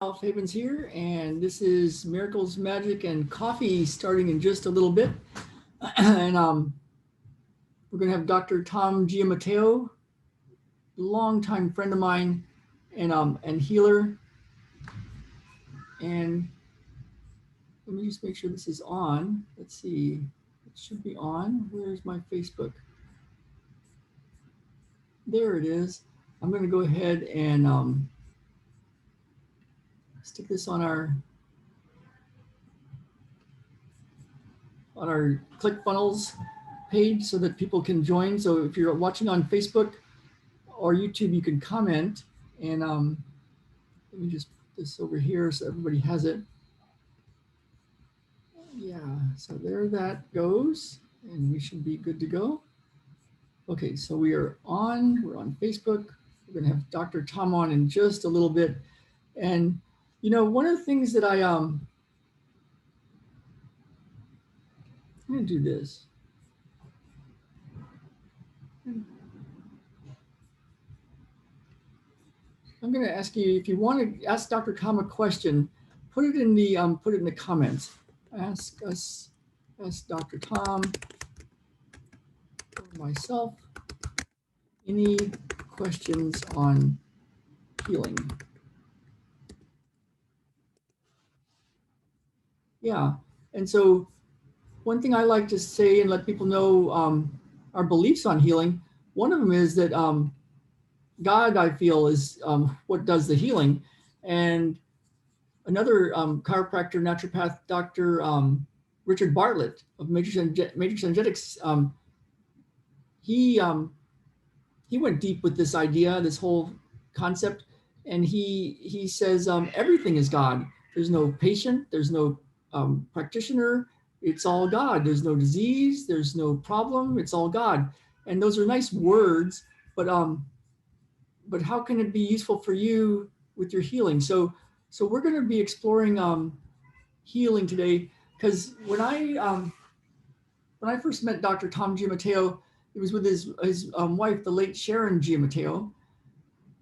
Ralph Havens here, and this is Miracles, Magic, and Coffee starting in just a little bit. and We're going to have Dr. Tom Giammatteo, longtime friend of mine and healer. And let me just make sure this is on. Let's see, it should be on. Where's my Facebook? There it is. I'm going to go ahead and stick this on our ClickFunnels page so that people can join. So if you're watching on Facebook or YouTube, you can comment. And let me just put this over here so everybody has it. Yeah, so there that goes, and we should be good to go. Okay, so we're on Facebook. We're gonna have Dr. Tom on in just a little bit. And one of the things that I'm gonna do this. I'm going to ask you, if you want to ask Dr. Tom a question, put it in the comments. Ask Dr. Tom or myself any questions on healing. Yeah, and so one thing I like to say and let people know our beliefs on healing. One of them is that God, I feel, is what does the healing, and another chiropractor, naturopath, Dr. Richard Bartlett of Matrix Energetics, he went deep with this idea, this whole concept, and he says everything is God. There's no patient, there's no practitioner. It's all God. There's no disease, there's no problem. It's all God. And those are nice words, but how can it be useful for you with your healing? So we're going to be exploring healing today, because when I first met Dr. Tom Giammatteo, it was with his wife, the late Sharon Giammatteo,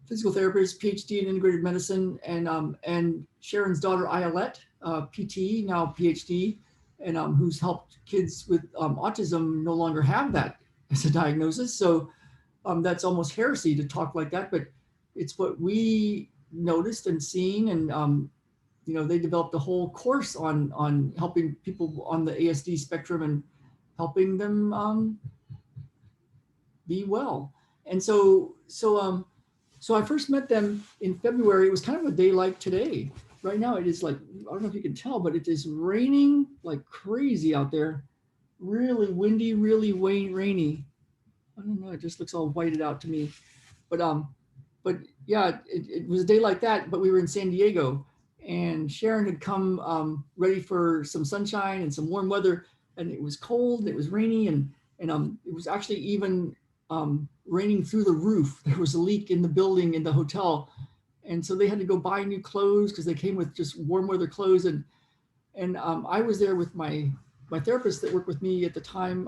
physical therapist, PhD in integrated medicine, and Sharon's daughter Ayelet, PT, now PhD, and who's helped kids with autism no longer have that as a diagnosis. So that's almost heresy to talk like that, but it's what we noticed and seen, and they developed a whole course on helping people on the ASD spectrum and helping them be well. And so I first met them in February. It was kind of a day like today. Right now it is like, I don't know if you can tell, but it is raining like crazy out there. Really windy, really rainy. I don't know, it just looks all whited out to me. But yeah, it was a day like that, but we were in San Diego, and Sharon had come ready for some sunshine and some warm weather, and it was cold and it was rainy, and it was actually even raining through the roof. There was a leak in the building in the hotel, and so they had to go buy new clothes because they came with just warm weather clothes. And I was there with my therapist that worked with me at the time.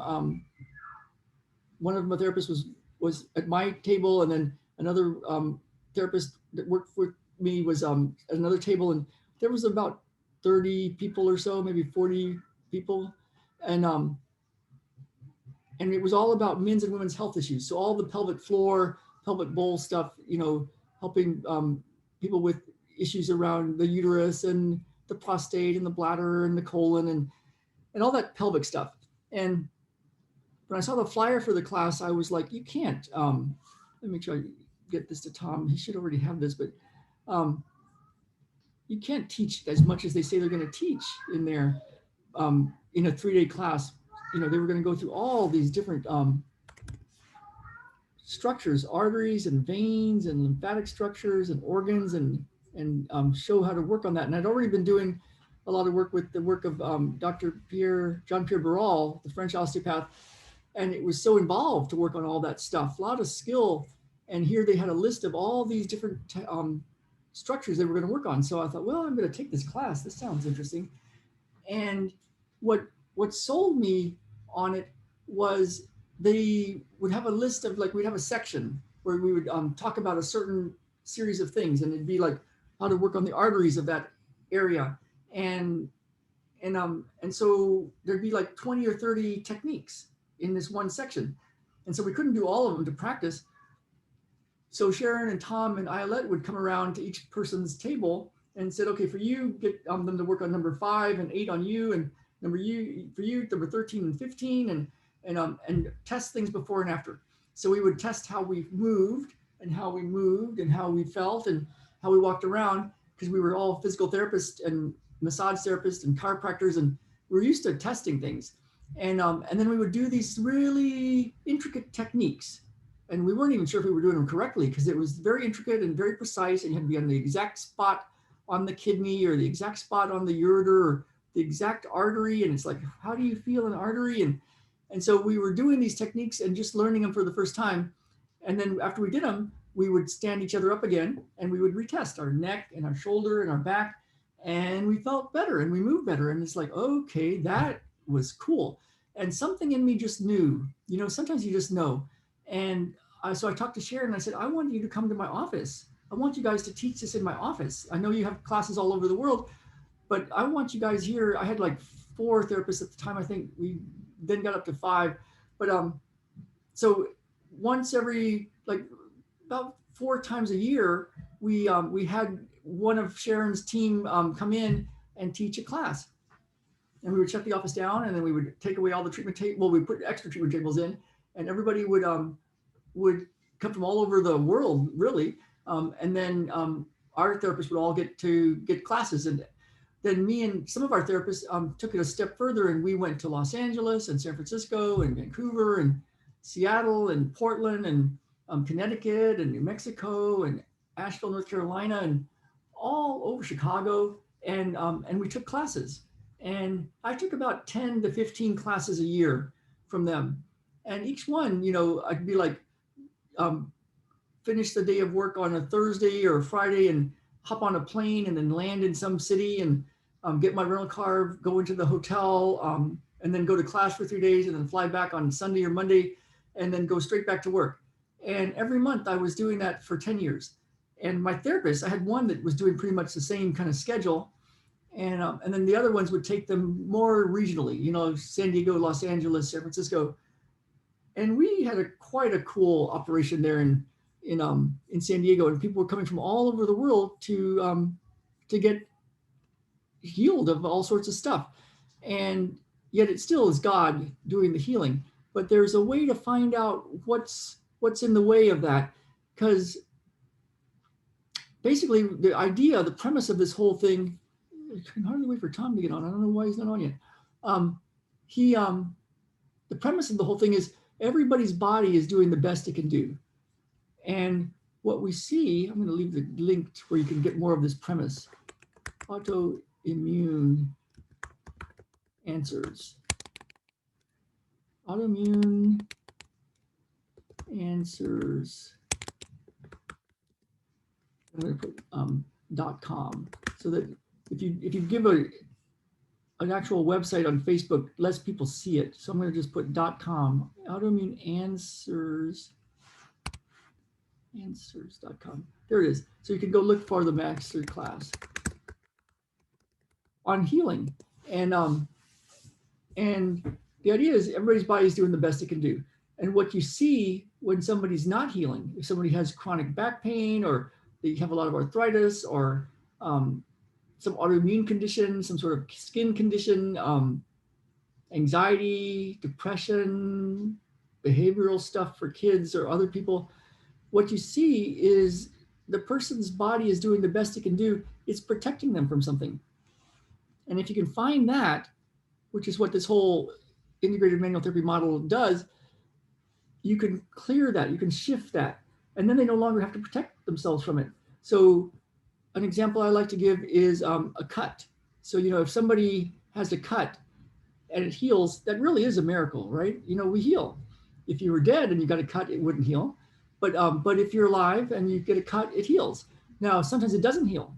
One of my therapists was at my table, and then another therapist that worked with me was at another table, and there was about 30 people or so, maybe 40 people, and it was all about men's and women's health issues. So all the pelvic floor, pelvic bowl stuff, helping people with issues around the uterus and the prostate and the bladder and the colon and all that pelvic stuff. And when I saw the flyer for the class, I was like, you can't, let me make sure I get this to Tom. He should already have this, but you can't teach as much as they say they're going to teach in there in a 3-day class. They were going to go through all these different structures, arteries and veins and lymphatic structures and organs, and show how to work on that. And I'd already been doing a lot of work with the work of Dr. Jean-Pierre Barral, the French osteopath, and it was so involved to work on all that stuff, a lot of skill. And here they had a list of all these different structures they were going to work on. So I thought, well, I'm going to take this class. This sounds interesting. And what sold me on it was they would have a list of, like, we'd have a section where we would talk about a certain series of things, and it'd be like how to work on the arteries of that area. And and so there'd be like 20 or 30 techniques in this one section. And so we couldn't do all of them to practice. So Sharon and Tom and Ayelet would come around to each person's table and said, okay, for you, get them to work on number 5 and 8 on you, and for you, number 13 and 15, and test things before and after. So we would test how we moved and how we felt and how we walked around, because we were all physical therapists and massage therapists and chiropractors, and we were used to testing things. And then we would do these really intricate techniques, and we weren't even sure if we were doing them correctly, because it was very intricate and very precise, and you had to be on the exact spot on the kidney or the exact spot on the ureter or the exact artery. And it's like, how do you feel an artery? And so we were doing these techniques and just learning them for the first time. And then after we did them, we would stand each other up again and we would retest our neck and our shoulder and our back, and we felt better and we moved better. And it's like, okay, that was cool. And something in me just knew, sometimes you just know. And so I talked to Sharon and I said, I want you to come to my office. I want you guys to teach this in my office. I know you have classes all over the world, but I want you guys here. I had like 4 therapists at the time. I think we then got up to 5. But so once every, like about 4 times a year, we had one of Sharon's team come in and teach a class. And we would shut the office down, and then we would take away all the treatment tables. Well, we put extra treatment tables in, and everybody would come from all over the world, really. And then our therapists would all get classes. And then me and some of our therapists took it a step further, and we went to Los Angeles and San Francisco and Vancouver and Seattle and Portland and Connecticut and New Mexico and Asheville, North Carolina, and all over Chicago. And we took classes. And I took about 10 to 15 classes a year from them. And each one, I'd be like, finish the day of work on a Thursday or a Friday and hop on a plane and then land in some city and get my rental car, go into the hotel, and then go to class for 3 days and then fly back on Sunday or Monday and then go straight back to work. And every month I was doing that for 10 years. And my therapist, I had one that was doing pretty much the same kind of schedule. And then the other ones would take them more regionally, San Diego, Los Angeles, San Francisco. And we had quite a cool operation there in San Diego, and people were coming from all over the world to get healed of all sorts of stuff. And yet it still is God doing the healing. But there's a way to find out what's in the way of that, because basically the premise of this whole thing, I can hardly wait for Tom to get on. I don't know why he's not on yet. The premise of the whole thing is everybody's body is doing the best it can do. And what we see, I'm going to leave the link where you can get more of this premise. Autoimmune answers. Autoimmune answers. I'm going to put .com, so that if you give an actual website on Facebook, less people see it. So I'm going to just put .com. Autoimmune answers.com. There it is. So you can go look for the master class on healing. And the idea is everybody's body is doing the best it can do. And what you see when somebody's not healing, if somebody has chronic back pain, or they have a lot of arthritis, or some autoimmune condition, some sort of skin condition, anxiety, depression, behavioral stuff for kids or other people, what you see is the person's body is doing the best it can do. It's protecting them from something. And if you can find that, which is what this whole integrated manual therapy model does, you can clear that, you can shift that, and then they no longer have to protect themselves from it. So an example I like to give is a cut. So, if somebody has a cut and it heals, that really is a miracle, right? We heal. If you were dead and you got a cut, it wouldn't heal. But if you're alive and you get a cut, it heals. Now, sometimes it doesn't heal.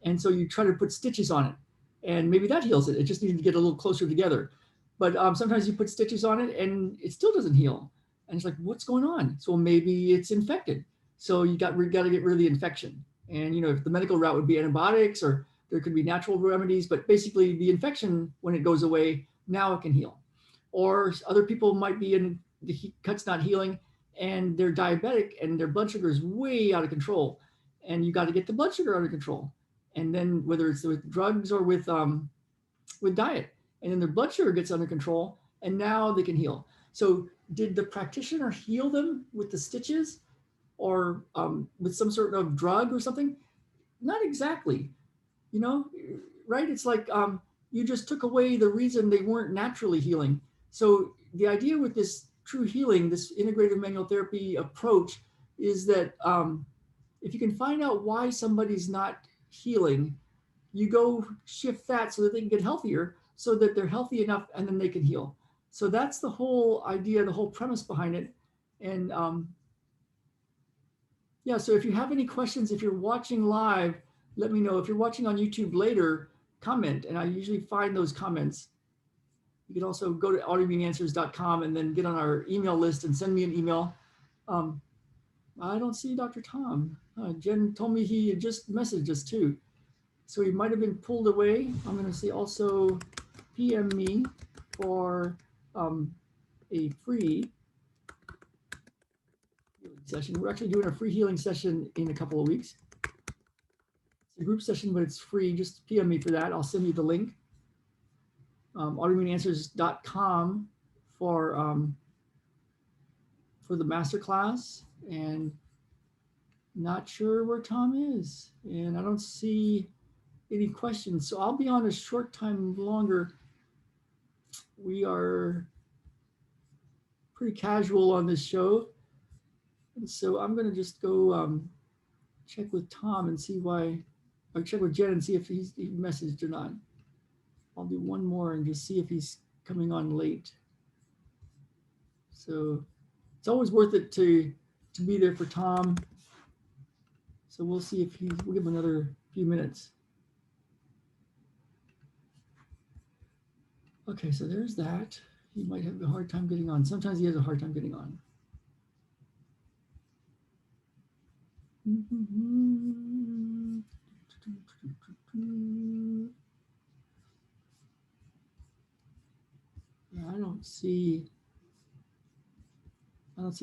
And so you try to put stitches on it, and maybe that heals it. It just needs to get a little closer together. But sometimes you put stitches on it and it still doesn't heal. And it's like, what's going on? So maybe it's infected. So you got to get rid of the infection. And, if the medical route would be antibiotics, or there could be natural remedies, but basically the infection, when it goes away, now it can heal. Or other people might be in the cut's not healing and they're diabetic and their blood sugar is way out of control. And you got to get the blood sugar under control. And then whether it's with drugs or with diet, and then their blood sugar gets under control and now they can heal. So did the practitioner heal them with the stitches or with some sort of drug or something? Not exactly, you know, right? It's like you just took away the reason they weren't naturally healing. So the idea with this true healing, this integrative manual therapy approach, is that if you can find out why somebody's not healing, you go shift that so that they can get healthier, so that they're healthy enough and then they can heal. So that's the whole idea, the whole premise behind it. And yeah, so if you have any questions, if you're watching live, let me know. If you're watching on YouTube later, comment, and I usually find those comments. You can also go to autoimmuneanswers.com and then get on our email list and send me an email. I don't see Dr. Tom. Jen told me he had just messaged us too. So he might have been pulled away. I'm going to say also PM me for a free healing session. We're actually doing a free healing session in a couple of weeks. It's a group session, but it's free. Just PM me for that. I'll send you the link. Autoimmuneanswers.com for the masterclass, and not sure where Tom is, and I don't see any questions. So I'll be on a short time longer. We are pretty casual on this show, and so I'm going to just go check with Tom and see why. I'll check with Jen and see if he messaged or not. I'll do one more and just see if he's coming on late. So it's always worth it to be there for Tom. So we'll see if we'll give him another few minutes. Okay, so there's that. He might have a hard time getting on. Sometimes he has a hard time getting on. I don't see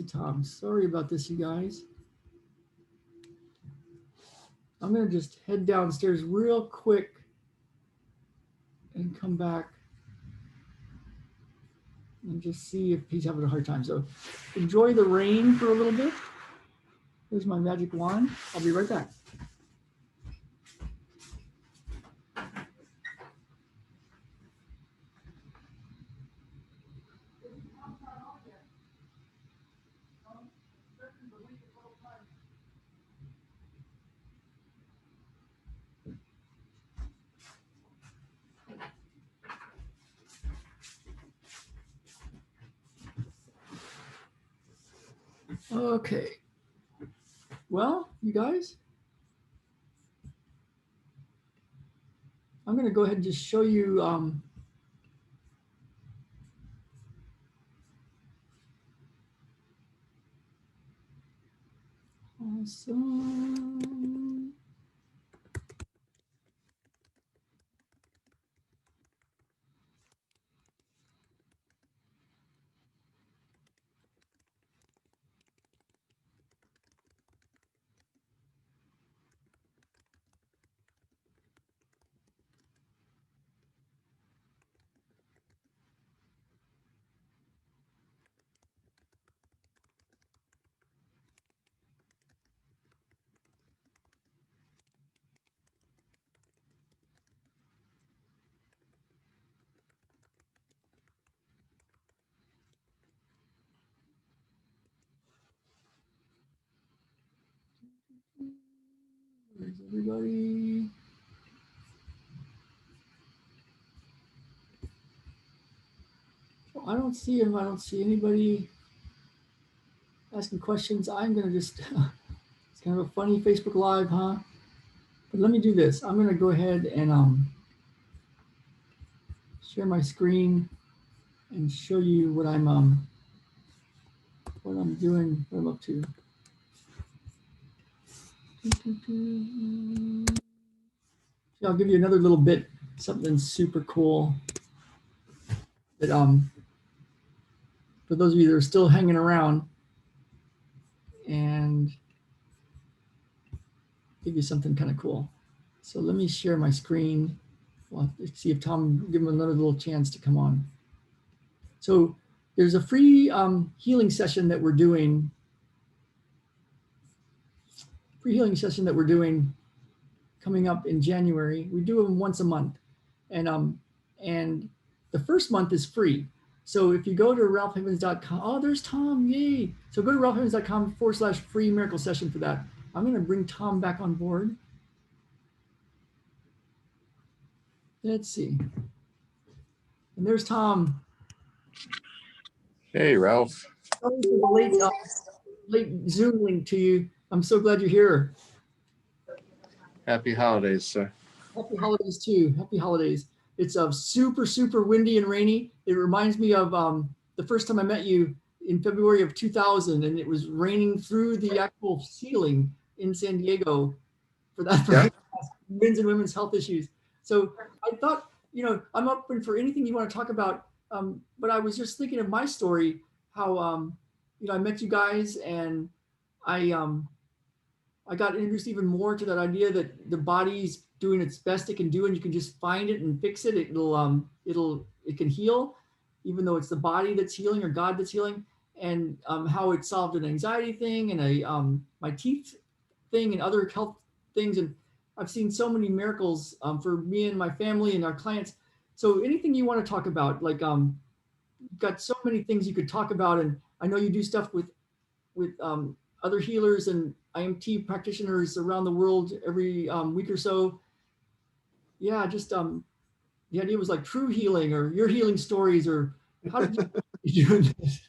Tom. Sorry about this, you guys. I'm going to just head downstairs real quick and come back and just see if he's having a hard time. So enjoy the rain for a little bit. Here's my magic wand. I'll be right back. Okay. Well, you guys, I'm going to go ahead and just show you awesome. Where's everybody? I don't see him. I don't see anybody asking questions. I'm going to just, it's kind of a funny Facebook Live, huh? But let me do this. I'm going to go ahead and share my screen and show you what I'm doing, what I'm up to. I'll give you another little bit, something super cool that for those of you that are still hanging around, and give you something kind of cool. So let me share my screen. We'll see if Tom, give him another little chance to come on. So there's a free healing session that we're doing. Coming up in January. We do them once a month, and the first month is free. So if you go to ralphhavens.com, oh, there's Tom, yay! So go to ralphhavens.com/free miracle session for that. I'm going to bring Tom back on board. Let's see. And there's Tom. Hey, Ralph. Sorry for the late Zoom link to you. I'm so glad you're here. Happy holidays, sir. Happy holidays too. Happy holidays. It's super, super windy and rainy. It reminds me of the first time I met you in February of 2000, and it was raining through the actual ceiling in San Diego for that Yeah. men's and women's health issues. So I thought, I'm open for anything you want to talk about. But I was just thinking of my story, how, I met you guys, and I got introduced even more to that idea that the body's doing its best it can do, and you can just find it and fix it. It can heal, even though it's the body that's healing or God that's healing, and how it solved an anxiety thing and my teeth thing and other health things. And I've seen so many miracles for me and my family and our clients. So anything you want to talk about, like you've got so many things you could talk about, and I know you do stuff with other healers and IMT practitioners around the world every week or so. Yeah, just the idea was like true healing or your healing stories, or how did you do this?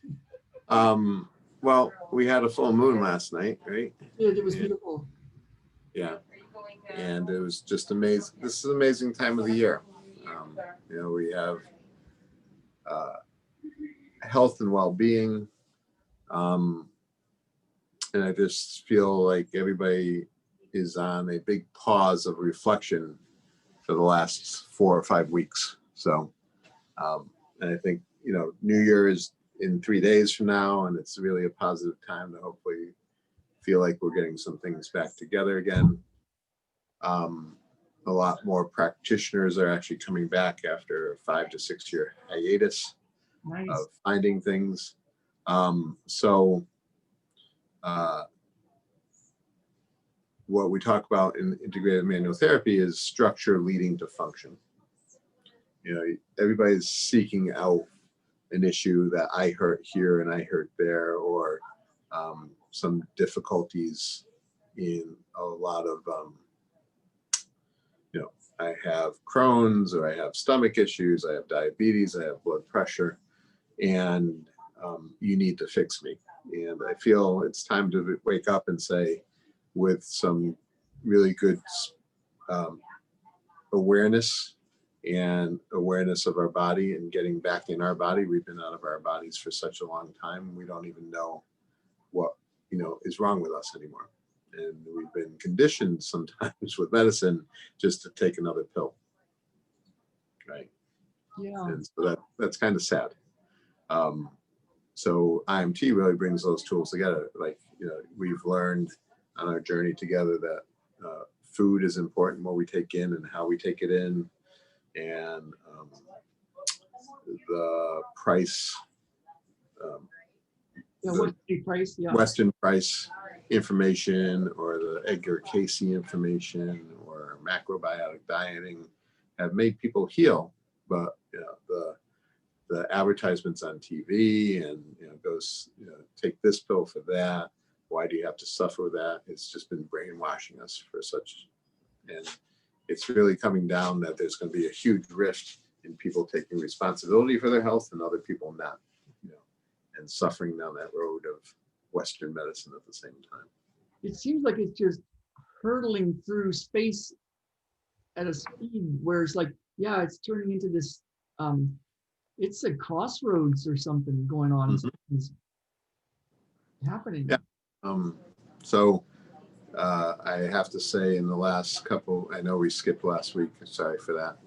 Well, we had a full moon last night, right? It was beautiful. Yeah. And it was just amazing. This is an amazing time of the year. We have health and well-being. And I just feel like everybody is on a big pause of reflection for the last 4 or 5 weeks. So, and I think, New Year is in 3 days from now, and it's really a positive time to hopefully feel like we're getting some things back together again. A lot more practitioners are actually coming back after a 5 to 6 year hiatus. Nice. Of finding things. What we talk about in integrated manual therapy is structure leading to function. Everybody's seeking out an issue that I hurt here and I hurt there, or some difficulties in a lot of, I have Crohn's, or I have stomach issues, I have diabetes, I have blood pressure, and you need to fix me. And I feel it's time to wake up and say, with some really good awareness of our body and getting back in our body. We've been out of our bodies for such a long time. We don't even know what, is wrong with us anymore. And we've been conditioned sometimes with medicine just to take another pill. Right. Yeah. And so that's kind of sad. So IMT really brings those tools together. Like, we've learned on our journey together that food is important, what we take in and how we take it in. And the price, Western price information, or the Edgar Cayce information, or macrobiotic dieting have made people heal, but the advertisements on TV and goes, take this pill for that. Why do you have to suffer with that? It's just been brainwashing us for such, and it's really coming down that there's going to be a huge rift in people taking responsibility for their health and other people not, and suffering down that road of Western medicine at the same time. It seems like it's just hurtling through space at a speed where it's like, it's turning into this, it's a crossroads or something going on. Mm-hmm. It's happening. Yeah. I have to say in the last couple, I know we skipped last week, sorry for that.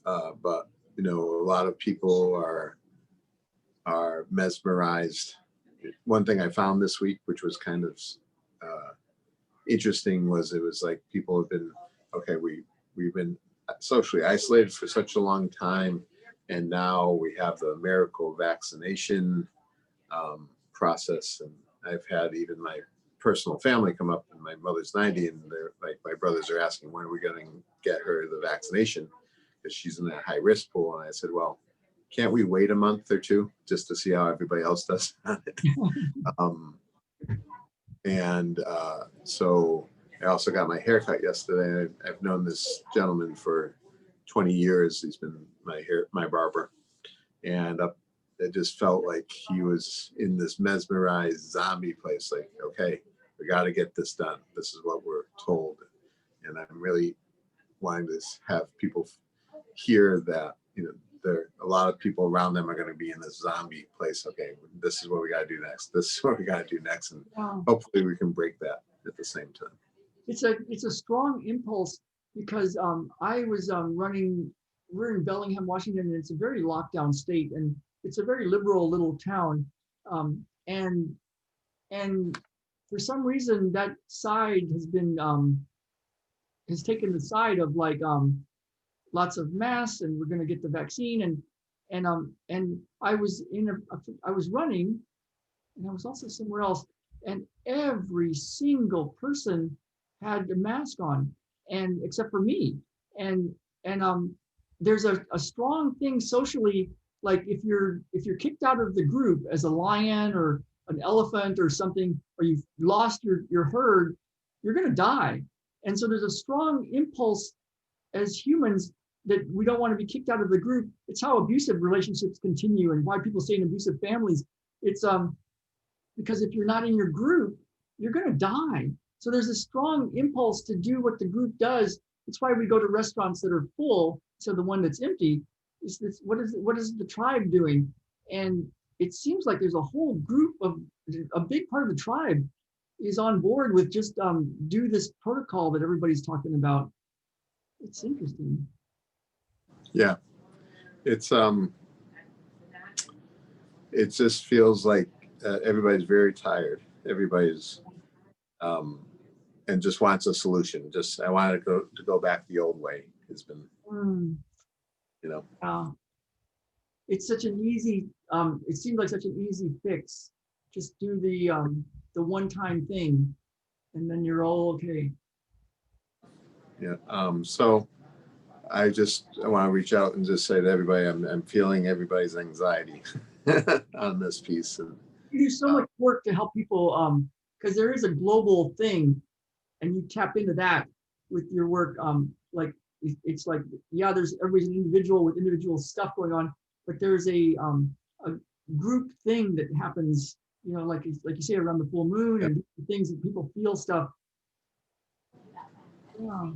But you know, a lot of people are mesmerized. One thing I found this week, which was kind of interesting, was it was like people have been, okay, we've been socially isolated for such a long time, and now we have the miracle vaccination process. And I've had even my personal family come up, and my mother's 90, and they're like, my brothers are asking, when are we going to get her the vaccination, because she's in that high risk pool. And I said, well, can't we wait a month or two just to see how everybody else does? So I also got my hair cut yesterday. I've known this gentleman for 20 years. He's been my barber. And it just felt like he was in this mesmerized zombie place. Like, okay, we got to get this done. This is what we're told. And I'm really wanting to have people hear that, you know, there a lot of people around them are going to be in this zombie place. Okay, this is what we got to do next. This is what we got to do next. And hopefully we can break that at the same time. It's a strong impulse, because I was running. We're in Bellingham, Washington, and it's a very locked down state, and it's a very liberal little town. And for some reason, that side has been has taken the side of like lots of masks, and we're going to get the vaccine, and I was I was running, and I was also somewhere else, and every single person had a mask on, and except for me, and there's a strong thing socially, like if you're kicked out of the group as a lion or an elephant or something, or you've lost your herd, you're going to die. And so there's a strong impulse as humans that we don't want to be kicked out of the group. It's how abusive relationships continue, and why people stay in abusive families. It's because if you're not in your group, you're going to die. So there's a strong impulse to do what the group does. It's why we go to restaurants that are full, so the one that's empty is this. What is the tribe doing? And it seems like there's a whole group of a big part of the tribe is on board with just do this protocol that everybody's talking about. It's interesting. Yeah, it's it just feels like everybody's very tired. Everybody's and just wants a solution. Just I wanted to go back the old way. It's been, you know. It's such an easy. It seems like such an easy fix. Just do the one-time thing, and then you're all okay. Yeah. So I want to reach out and just say to everybody, I'm feeling everybody's anxiety on this piece. And you do so much work to help people, because there is a global thing, and you tap into that with your work. Like it's like, yeah, everybody's an individual with individual stuff going on, but there's a group thing that happens, you know, like you say, around the full moon, and things that people feel stuff. Yeah.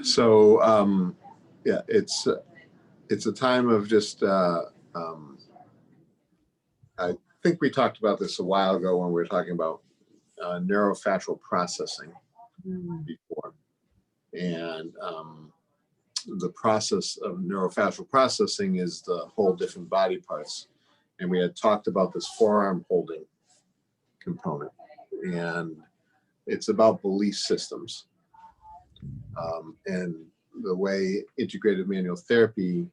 So yeah, it's a time of just I think we talked about this a while ago when we were talking about neurofacial processing before, and the process of neurofacial processing is the whole different body parts, and we had talked about this forearm holding component, and it's about belief systems. And the way integrative manual therapy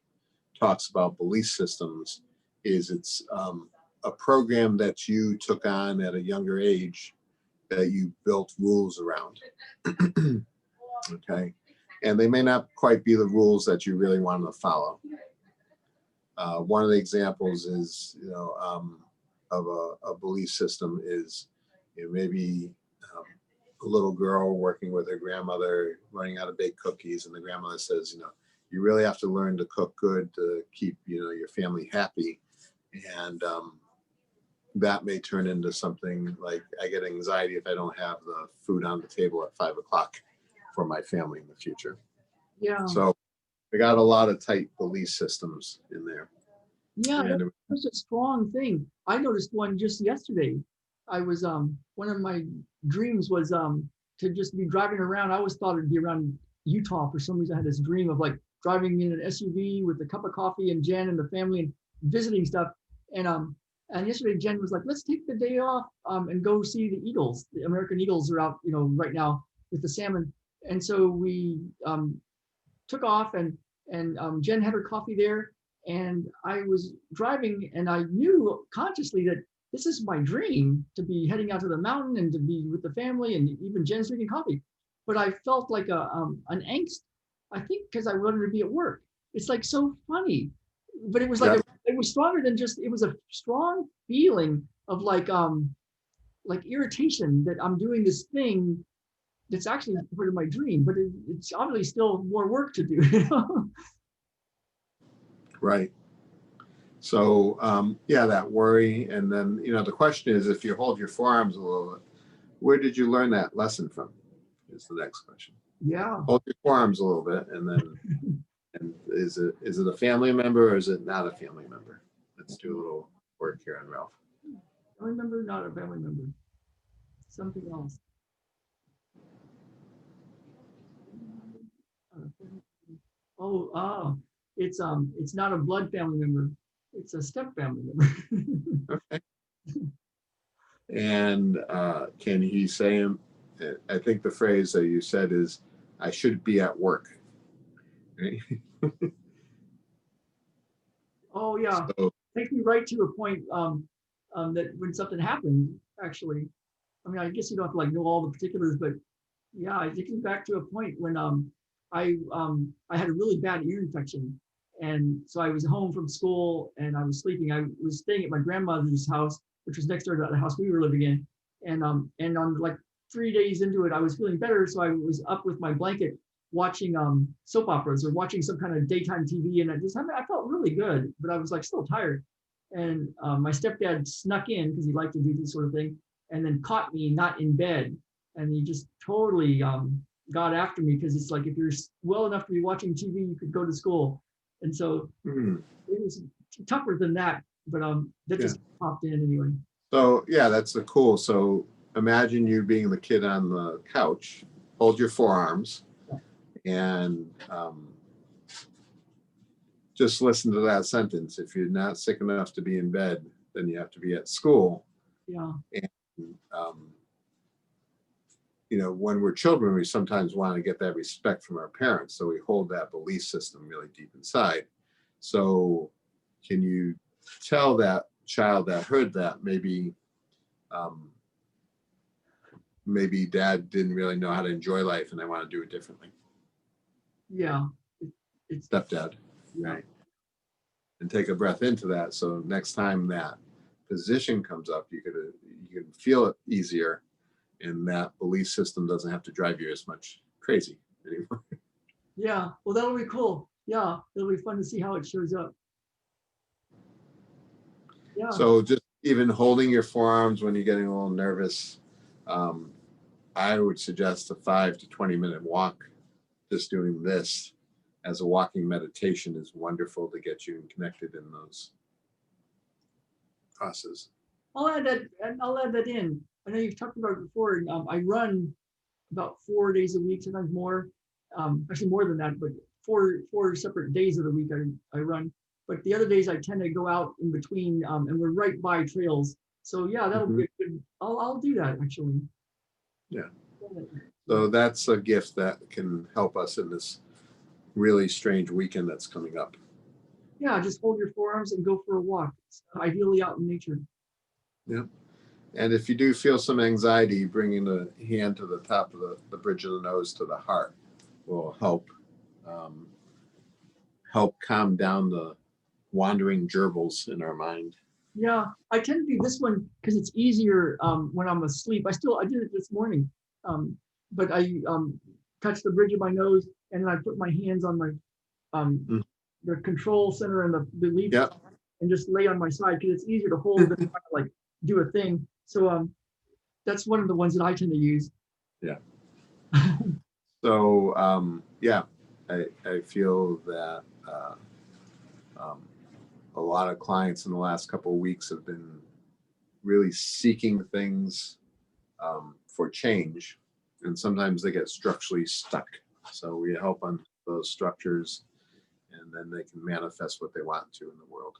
talks about belief systems is it's a program that you took on at a younger age that you built rules around. Okay. And they may not quite be the rules that you really want to follow. One of the examples is, you know, of a belief system is, you know, maybe a little girl working with her grandmother, learning how to bake cookies, and the grandmother says, you know, you really have to learn to cook good to keep, you know, your family happy. And that may turn into something like, I get anxiety if I don't have the food on the table at 5 o'clock for my family in the future. Yeah. So we got a lot of tight belief systems in there. Yeah, And that's such a strong thing. I noticed one just yesterday. I was one of my dreams was to just be driving around. I always thought it'd be around Utah for some reason. I had this dream of like driving in an SUV with a cup of coffee and Jen and the family and visiting stuff. And yesterday Jen was like, let's take the day off and go see the Eagles. The American Eagles are out, right now with the salmon. And so we took off and Jen had her coffee there and I was driving and I knew consciously that this is my dream to be heading out to the mountain and to be with the family and even Jen's drinking coffee. But I felt like an angst, I think because I wanted to be at work. It's like so funny, but it was like yeah, it was stronger than just, it was a strong feeling of like irritation that I'm doing this thing that's actually part of my dream, but it's obviously still more work to do. right. So yeah, that worry. And then, the question is, if you hold your forearms a little bit, where did you learn that lesson from? Is the next question. Yeah. Hold your forearms a little bit, and then, and is it a family member or is it not a family member? Let's do a little work here on Ralph. Family member, not a family member. Something else. Oh, it's not a blood family member. It's a step family member. Okay. And can he say him? I think the phrase that you said is, "I should be at work." Right? Oh yeah, So, takes me right to a point that when something happened, actually. I mean, I guess you don't have to like know all the particulars, but yeah, it takes me back to a point when I had a really bad ear infection, and so I was home from school and I was sleeping. I was staying at my grandmother's house, which was next door to the house we were living in, and on like 3 days into it, I was feeling better, so I was up with my blanket watching soap operas or watching some kind of daytime TV, and I felt really good, but I was like still tired. And my stepdad snuck in because he liked to do this sort of thing, and then caught me not in bed, and he just totally got after me because it's like if you're well enough to be watching TV, you could go to school, and so it was tougher than that, but that just popped in anyway. so yeah, that's the cool. So imagine you being the kid on the couch, hold your forearms, and just listen to that sentence. If you're not sick enough to be in bed, then you have to be at school. Yeah. And when we're children, we sometimes want to get that respect from our parents, so we hold that belief system really deep inside. So can you tell that child that heard that maybe dad didn't really know how to enjoy life and I want to do it differently? Yeah. It's Stepdad. yeah. Right. And take a breath into that. So next time that position comes up, you can feel it easier, and that belief system doesn't have to drive you as much crazy anymore. Yeah. Well, that'll be cool. Yeah, it'll be fun to see how it shows up. Yeah. So just even holding your forearms when you're getting a little nervous, I would suggest a 5 to 20 minute walk. Just doing this as a walking meditation is wonderful to get you connected in those processes. I'll add that in. I know you've talked about it before. I run about 4 days a week, sometimes more. Actually more than that, but four separate days of the week I run. But the other days I tend to go out in between, and we're right by trails. So yeah, that'll be a good. I'll do that actually. Yeah. So that's a gift that can help us in this really strange weekend that's coming up. Yeah, just hold your forearms and go for a walk. Ideally out in nature. Yeah. And if you do feel some anxiety, bringing the hand to the top of the bridge of the nose to the heart will help calm down the wandering gerbils in our mind. Yeah, I tend to do this one because it's easier when I'm asleep. I did it this morning, but I touch the bridge of my nose and then I put my hands on my the control center and the relief and just lay on my side because it's easier to hold than to like do a thing. So that's one of the ones that I tend to use. Yeah. So yeah, I feel that a lot of clients in the last couple of weeks have been really seeking things for change, and sometimes they get structurally stuck. So we help on those structures, and then they can manifest what they want to in the world.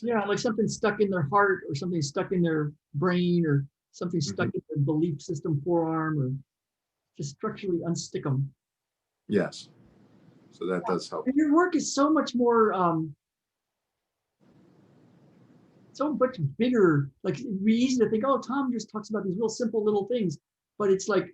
Yeah, like something stuck in their heart, or something stuck in their brain, or something stuck in their belief system forearm, or just structurally unstick them. Yes. So that does help. And your work is so much more, so much bigger. Like, it'd be easy to think, oh, Tom just talks about these real simple little things. But it's like,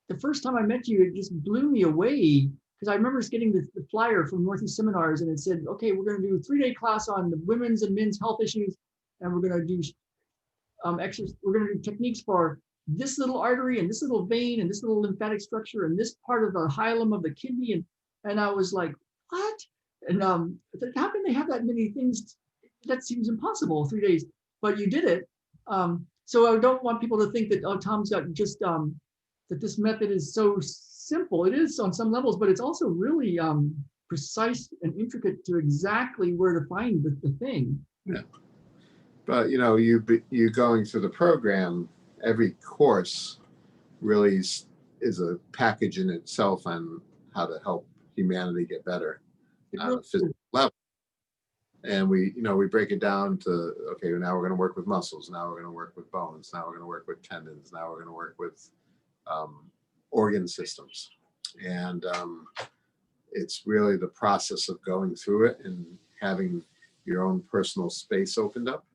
the first time I met you, it just blew me away. Because I remember getting the flyer from Northeast Seminars, and it said, okay, we're going to do a 3-day class on the women's and men's health issues. And we're going to do we're going to do techniques for this little artery and this little vein and this little lymphatic structure and this part of the hilum of the kidney. And I was like, what? And how can they have that many things? That seems impossible, 3 days, but you did it. So I don't want people to think that, oh, Tom's got just, that this method is so simple. It is on some levels, but it's also really precise and intricate to exactly where to find the thing. Yeah. But you going through the program, every course really is a package in itself on how to help humanity get better on a physical level. And we break it down to, okay, now we're going to work with muscles. Now we're going to work with bones. Now we're going to work with tendons. Now we're going to work with organ systems. And it's really the process of going through it and having your own personal space opened up.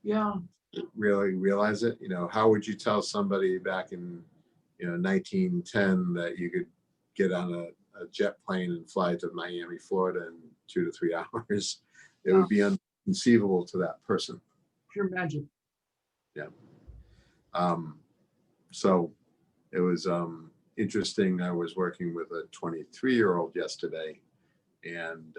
Yeah. Really realize it. How would you tell somebody back in 1910 that you could get on a jet plane and fly to Miami, Florida in 2 to 3 hours? It would be inconceivable to that person. Pure magic. Yeah. So it was interesting. I was working with a 23-year-old yesterday, and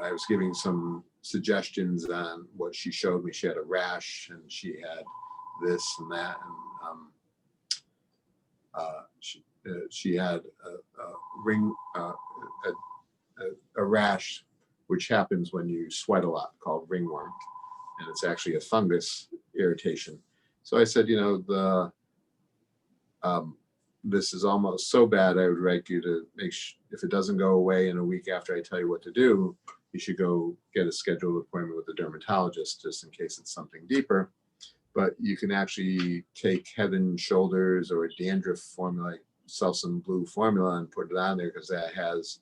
I was giving some suggestions on what she showed me. She had a rash, and she had this and that, and she had a rash, which happens when you sweat a lot, called ringworm, and it's actually a fungus irritation. So I said, this is almost so bad, I would like you to if it doesn't go away in a week after I tell you what to do, you should go get a scheduled appointment with a dermatologist just in case it's something deeper. But you can actually take Head and Shoulders or a dandruff formula, like Selsun Blue formula, and put it on there, because that has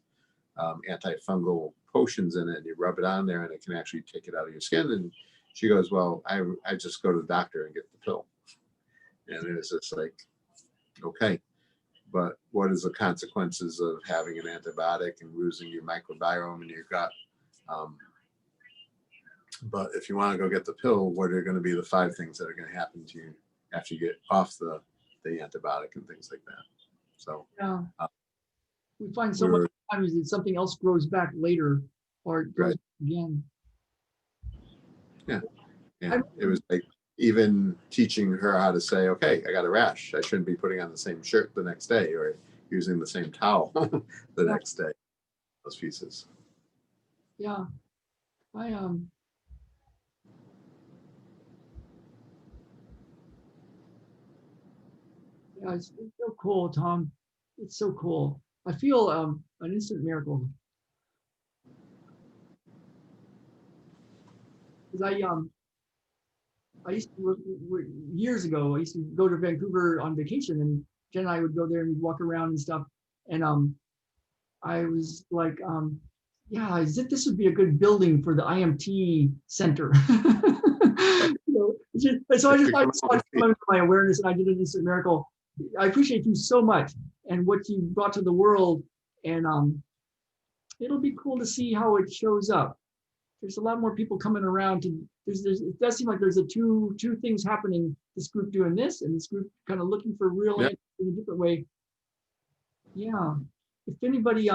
antifungal potions in it, and you rub it on there and it can actually take it out of your skin. And she goes, well, I just go to the doctor and get the pill. And it was just like, okay, but what is the consequences of having an antibiotic and losing your microbiome in your gut? But if you want to go get the pill, what are going to be the 5 things that are going to happen to you after you get off the antibiotic and things like that? So yeah. We find so much times that something else grows back later, or it grows again. Yeah. It was like even teaching her how to say, okay, I got a rash, I shouldn't be putting on the same shirt the next day or using the same towel the next day. Those pieces. Yeah. Yeah, it's so cool, Tom. It's so cool. I feel an instant miracle. Because I used to years ago, I used to go to Vancouver on vacation, and Jen and I would go there and we'd walk around and stuff. And I was like, yeah, this would be a good building for the IMT center. So I just wanted to come into my awareness, and I did an instant miracle. I appreciate you so much and what you brought to the world, and it'll be cool to see how it shows up. There's a lot more people coming around to. It does seem like there's two things happening. This group doing this, and this group kind of looking for real answers in a different way. Yeah. If anybody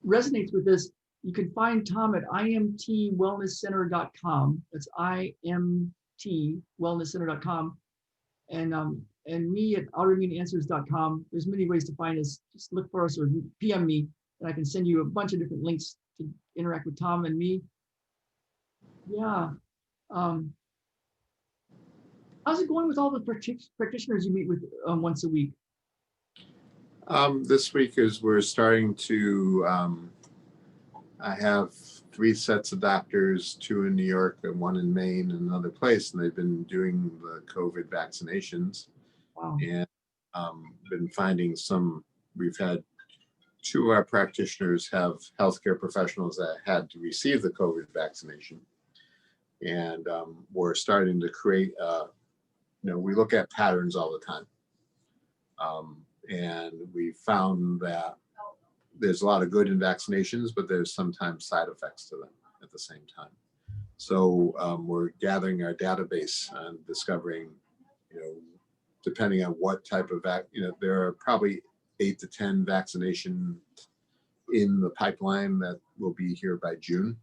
resonates with this, you can find Tom at imtwellnesscenter.com. That's imtwellnesscenter.com, and me at autoimmuneanswers.com. There's many ways to find us. Just look for us or PM me. and I can send you a bunch of different links to interact with Tom and me. Yeah. How's it going with all the practitioners you meet with once a week? This week is we're starting to, I have 3 sets of doctors, 2 in New York and 1 in Maine and another place, and they've been doing the COVID vaccinations. Wow. And been finding we've had 2 of our practitioners have healthcare professionals that had to receive the COVID vaccination. And we're starting to create, we look at patterns all the time. And we found that there's a lot of good in vaccinations, but there's sometimes side effects to them at the same time. So we're gathering our database and discovering, depending on what type of there are probably 8 to 10 vaccinations in the pipeline that will be here by June.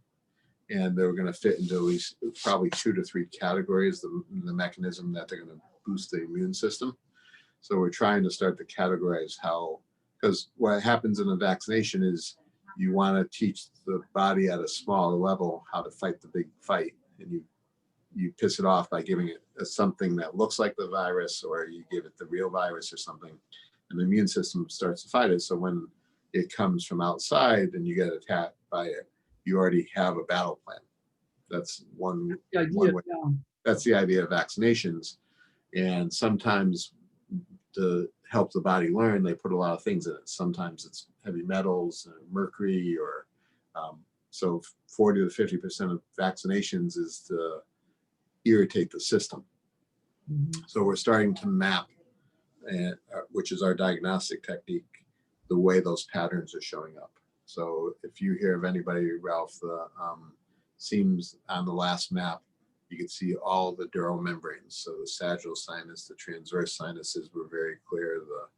And they're going to fit into at least probably 2 to 3 categories, the mechanism that they're going to boost the immune system. So we're trying to start to categorize how, because what happens in a vaccination is you want to teach the body at a smaller level how to fight the big fight. And you piss it off by giving it something that looks like the virus, or you give it the real virus or something, and the immune system starts to fight it. So when it comes from outside and you get attacked by it, you already have a battle plan. That's one way. Yeah. That's the idea of vaccinations. And sometimes to help the body learn, they put a lot of things in it. Sometimes it's heavy metals, mercury, or so 40 to 50% of vaccinations is to irritate the system. Mm-hmm. So we're starting to map, which is our diagnostic technique, the way those patterns are showing up. So if you hear of anybody, Ralph, seems on the last map, you can see all the dural membranes. So the sagittal sinus, the transverse sinuses were very clear, the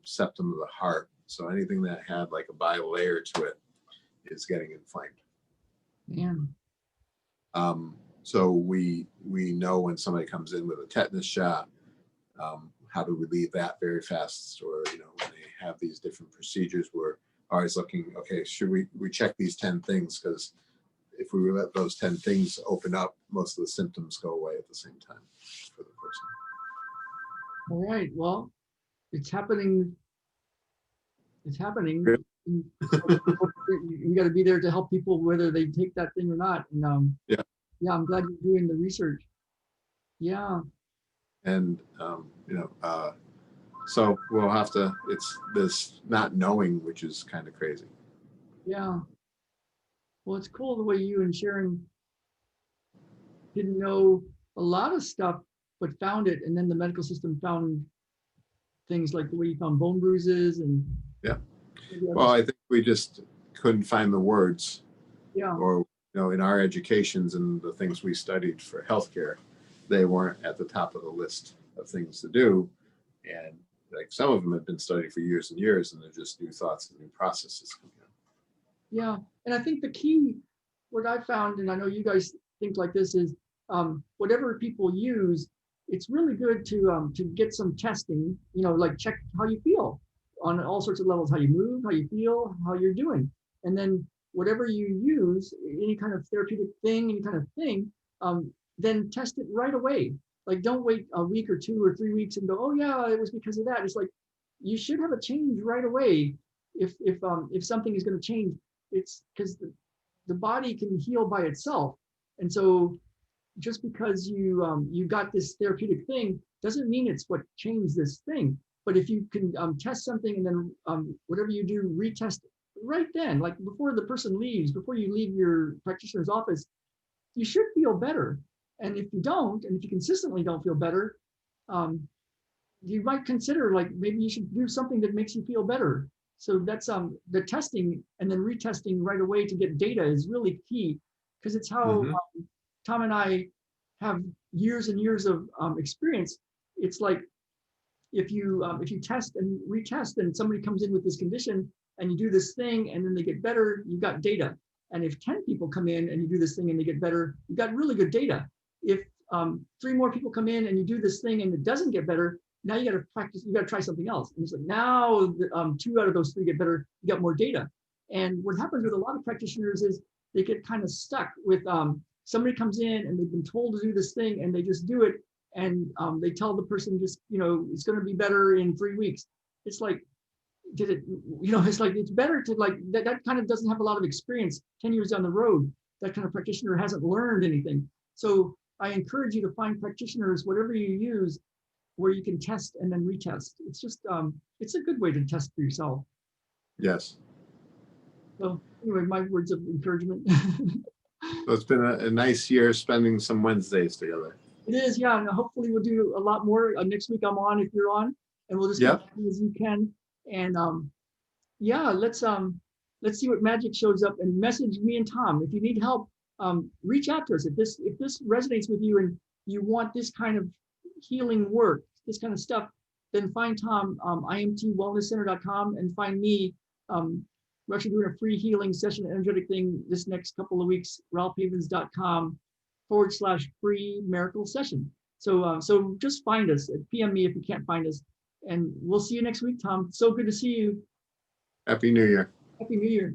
septum of the heart. So anything that had like a bilayer to it is getting inflamed. Man. So we know when somebody comes in with a tetanus shot, how to relieve that very fast, or when they have these different procedures, we're always looking, okay, should we check these 10 things? Because if we let those 10 things open up, most of the symptoms go away at the same time for the person. All right. Well, it's happening. It's happening. Good. You got to be there to help people, whether they take that thing or not. And yeah, I'm glad you're doing the research. Yeah. And so we'll have to. It's this not knowing, which is kind of crazy. Yeah. Well, it's cool the way you and Sharon didn't know a lot of stuff, but found it, and then the medical system found things like the way you found bone bruises and. Yeah. Well, I think we just couldn't find the words. Yeah. Or in our educations and the things we studied for healthcare, they weren't at the top of the list of things to do, and like some of them have been studied for years and years, and they're just new thoughts and new processes coming in. Yeah, and I think the key, what I found, and I know you guys think like this, is whatever people use, it's really good to get some testing, like check how you feel on all sorts of levels, how you move, how you feel, how you're doing. And then whatever you use, any kind of therapeutic thing, any kind of thing, then test it right away. Like don't wait a week or 2 or 3 weeks and go, oh yeah, it was because of that. It's like, you should have a change right away. If something is going to change, it's because the body can heal by itself. And so just because you got this therapeutic thing doesn't mean it's what changed this thing. But if you can test something and then whatever you do, retest it right then, like before the person leaves, before you leave your practitioner's office, you should feel better. And if you don't, and if you consistently don't feel better, you might consider like maybe you should do something that makes you feel better. So that's the testing and then retesting right away to get data is really key, because it's how Tom and I have years and years of experience. It's like if you test and retest and somebody comes in with this condition and you do this thing and then they get better, you got data. And if 10 people come in and you do this thing and they get better, you got really good data. If 3 more people come in and you do this thing and it doesn't get better, now you got to practice, you got to try something else. And it's like, now 2 out of those 3 get better, you got more data. And what happens with a lot of practitioners is they get kind of stuck with somebody comes in and they've been told to do this thing and they just do it. And they tell the person just, it's going to be better in 3 weeks. It's like, did it, it's like, it's better to like, that kind of doesn't have a lot of experience 10 years down the road. That kind of practitioner hasn't learned anything. So I encourage you to find practitioners, whatever you use, where you can test and then retest. It's just, it's a good way to test for yourself. Yes. So anyway, my words of encouragement. So it's been a nice year spending some Wednesdays together. It is, yeah. And hopefully we'll do a lot more. Next week I'm on if you're on, and we'll just Yep. get as you can. And yeah, let's see what magic shows up, and message me and Tom. If you need help, reach out to us. If this resonates with you and you want this kind of healing work, this kind of stuff, then find Tom, imtwellnesscenter.com, and find me. We're actually doing a free healing session, energetic thing this next couple of weeks, ralphhavens.com/free miracle session. So just find us, PM me if you can't find us, and we'll see you next week, Tom. So good to see you. Happy New Year. Happy New Year.